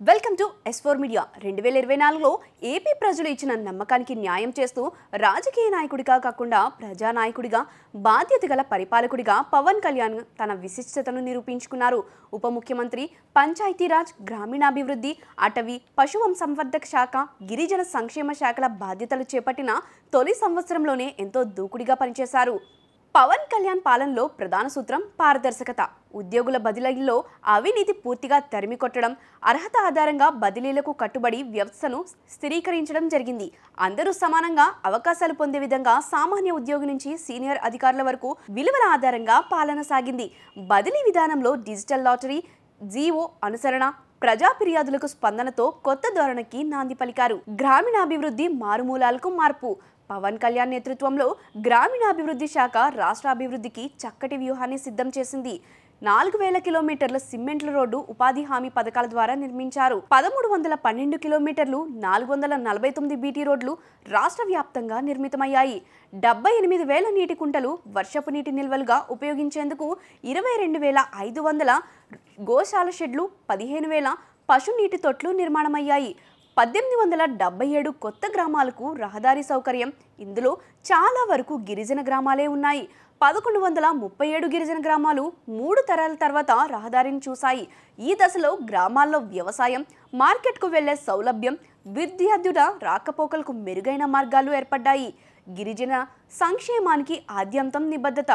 Welcome to S4 media 2024లో AP ప్రజలు ఇచ్చిన నమ్మకానికి న్యాయం చేస్తూ రాజకీయ నాయకుడిగా కాకుండా ప్రజానాయకుడిగా బాధ్యత గల పరిపాలకుడిగా పవన్ కళ్యాణ్ తన విశిష్టతను నిరూపించుకున్నారు. ఉప ముఖ్యమంత్రి, పంచాయతీరాజ్, గ్రామీణాభివృద్ధి, అటవీ, పశుసంవర్ధక శాఖ, గిరిజన సంక్షేమ శాఖల బాధ్యతలు చేపట్టిన తొలి సంవత్సరంలోనే ఎంతో దూకుడుగా పనిచేశారు. పవన్ కళ్యాణ్ పాలనలో ప్రధాన సూత్రం పారదర్శకత. ఉద్యోగుల బదిలీల్లో అవినీతి పూర్తిగా తరిమికొట్టడం, అర్హత ఆధారంగా బదిలీలకు కట్టుబడి వ్యవస్థను స్థిరీకరించడం జరిగింది. అందరూ సమానంగా అవకాశాలు పొందే విధంగా సామాన్య ఉద్యోగి నుంచి సీనియర్ అధికారుల వరకు విలువల ఆధారంగా పాలన సాగింది. బదిలీ విధానంలో డిజిటల్ లాటరీ, జీవో అనుసరణ, ప్రజా ఫిర్యాదులకు స్పందనతో కొత్త ధోరణికి నాంది పలికారు. గ్రామీణాభివృద్ధి, మారుమూలాలకు మార్పు. పవన్ కళ్యాణ్ నేతృత్వంలో గ్రామీణాభివృద్ధి శాఖ రాష్ట్ర అభివృద్ధికి చక్కటి వ్యూహాన్ని సిద్ధం చేసింది. 4000 కిలోమీటర్ల సిమెంట్ల రోడ్డు ఉపాధి హామీ పథకాల ద్వారా నిర్మించారు. 1312 కిలోమీటర్లు 449 బీటీ రోడ్లు రాష్ట్ర వ్యాప్తంగా నిర్మితమయ్యాయి. 78,000 నీటి కుంటలు వర్షపు నీటి నిల్వలుగా ఉపయోగించేందుకు 22,500 గోశాల షెడ్లు, 15,000 పశు నీటి తొట్లు నిర్మాణమయ్యాయి. 1877 కొత్త గ్రామాలకు రహదారి సౌకర్యం. ఇందులో చాలా వరకు గిరిజన గ్రామాలే ఉన్నాయి. 1137 గిరిజన గ్రామాలు 3 తరాల తర్వాత రహదారిని చూశాయి. ఈ దశలో గ్రామాల్లో వ్యవసాయం, మార్కెట్కు వెళ్లే సౌలభ్యం, విద్యార్థుల రాకపోకలకు మెరుగైన మార్గాలు ఏర్పడ్డాయి. గిరిజన సంక్షేమానికి ఆద్యంతం నిబద్ధత.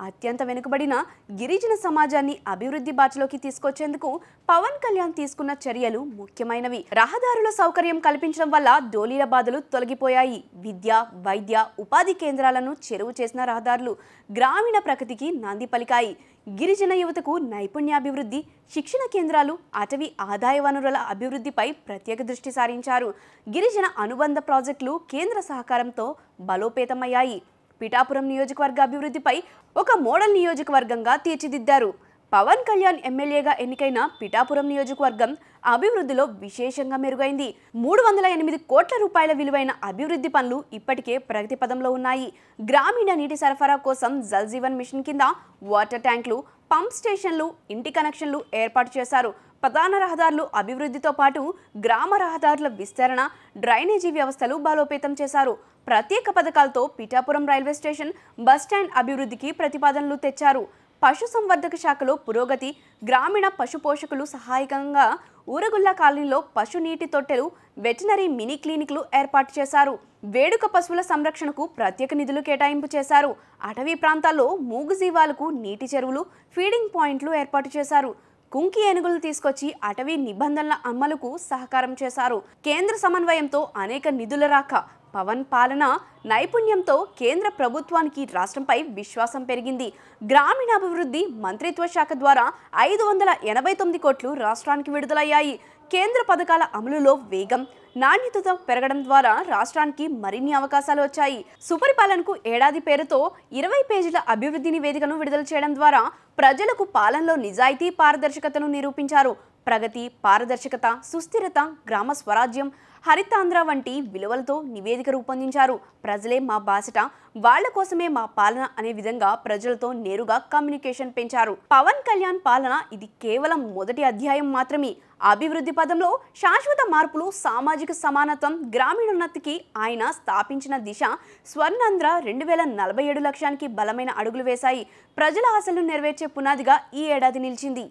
అత్యంత వెనుకబడిన గిరిజన సమాజాన్ని అభివృద్ధి బాటలోకి తీసుకొచ్చేందుకు పవన్ కళ్యాణ్ తీసుకున్న చర్యలు ముఖ్యమైనవి. రహదారుల సౌకర్యం కల్పించడం వల్ల డోలీల బాధలు తొలగిపోయాయి. విద్య, వైద్య, ఉపాధి కేంద్రాలను చెరువు చేసిన రహదారులు గ్రామీణ ప్రగతికి నాంది పలికాయి. గిరిజన యువతకు నైపుణ్యాభివృద్ధి, శిక్షణ కేంద్రాలు, అటవీ ఆదాయ వనరుల అభివృద్ధిపై ప్రత్యేక దృష్టి సారించారు. గిరిజన అనుబంధ ప్రాజెక్టులు కేంద్ర సహకారంతో బలోపేతమయ్యాయి. పిఠాపురం నియోజకవర్గ అభివృద్ధిపై ఒక మోడల్ నియోజకవర్గంగా తీర్చిదిద్దారు. పవన్ కళ్యాణ్ ఎమ్మెల్యేగా ఎన్నికైన పిఠాపురం నియోజకవర్గం అభివృద్ధిలో విశేషంగా మెరుగైంది. 308 కోట్ల రూపాయల విలువైన అభివృద్ధి పనులు ఇప్పటికే ప్రగతి పదంలో ఉన్నాయి. గ్రామీణ నీటి సరఫరా కోసం జల్ జీవన్ మిషన్ కింద వాటర్ ట్యాంకులు, పంప్ స్టేషన్లు, ఇంటి కనెక్షన్లు ఏర్పాటు చేశారు. ప్రధాన రహదారులు అభివృద్ధితో పాటు గ్రామ రహదారుల విస్తరణ, డ్రైనేజీ వ్యవస్థలు బలోపేతం చేశారు. ప్రత్యేక పథకాలతో పిఠాపురం రైల్వే స్టేషన్, బస్టాండ్ అభివృద్ధికి ప్రతిపాదనలు తెచ్చారు. పశుసంవర్ధక శాఖలో పురోగతి. గ్రామీణ పశు పోషకులు సహాయకంగా ఊరగుల్ల కాలనీలో పశు నీటి తొట్టెలు, వెటనరీ మినీ క్లినిక్లు ఏర్పాటు చేశారు. వేడుక పశువుల సంరక్షణకు ప్రత్యేక నిధులు కేటాయింపు చేశారు. అటవీ ప్రాంతాల్లో మూగజీవాలకు నీటి చెరువులు, ఫీడింగ్ పాయింట్లు ఏర్పాటు చేశారు. కుంకి ఏనుగులు తీసుకొచ్చి అటవీ నిబంధనల అమలుకు సహకారం చేశారు. కేంద్ర సమన్వయంతో అనేక నిధుల రాక. పవన్ పాలన నైపుణ్యంతో కేంద్ర ప్రభుత్వానికి రాష్ట్రంపై విశ్వాసం పెరిగింది. గ్రామీణాభివృద్ధి మంత్రిత్వ శాఖ ద్వారా 589 కోట్లు రాష్ట్రానికి విడుదలయ్యాయి. కేంద్ర పథకాల అమలులో వేగం, నాణ్యత పెరగడం ద్వారా రాష్ట్రానికి మరిన్ని అవకాశాలు వచ్చాయి. సుపరిపాలనకు ఏడాది పేరుతో 20 పేజీల అభివృద్ధి నివేదికను విడుదల చేయడం ద్వారా ప్రజలకు పాలనలో నిజాయితీ, పారదర్శకతను నిరూపించారు. ప్రగతి, పారదర్శకత, సుస్థిరత, గ్రామ స్వరాజ్యం, హరితాంధ్ర వంటి విలువలతో నివేదిక రూపొందించారు. ప్రజలే మా బాసట, వాళ్ల కోసమే మా పాలన అనే విధంగా ప్రజలతో నేరుగా కమ్యూనికేషన్ పెంచారు. పవన్ కళ్యాణ్ పాలన ఇది కేవలం మొదటి అధ్యాయం మాత్రమే. అభివృద్ధి పదంలో శాశ్వత మార్పులు, సామాజిక సమానత్వం, గ్రామీణోన్నతికి ఆయన స్థాపించిన దిశ స్వర్ణాంధ్ర 2047 లక్ష్యానికి బలమైన అడుగులు వేశాయి. ప్రజల ఆశలను నెరవేర్చే పునాదిగా ఈ ఏడాది నిలిచింది.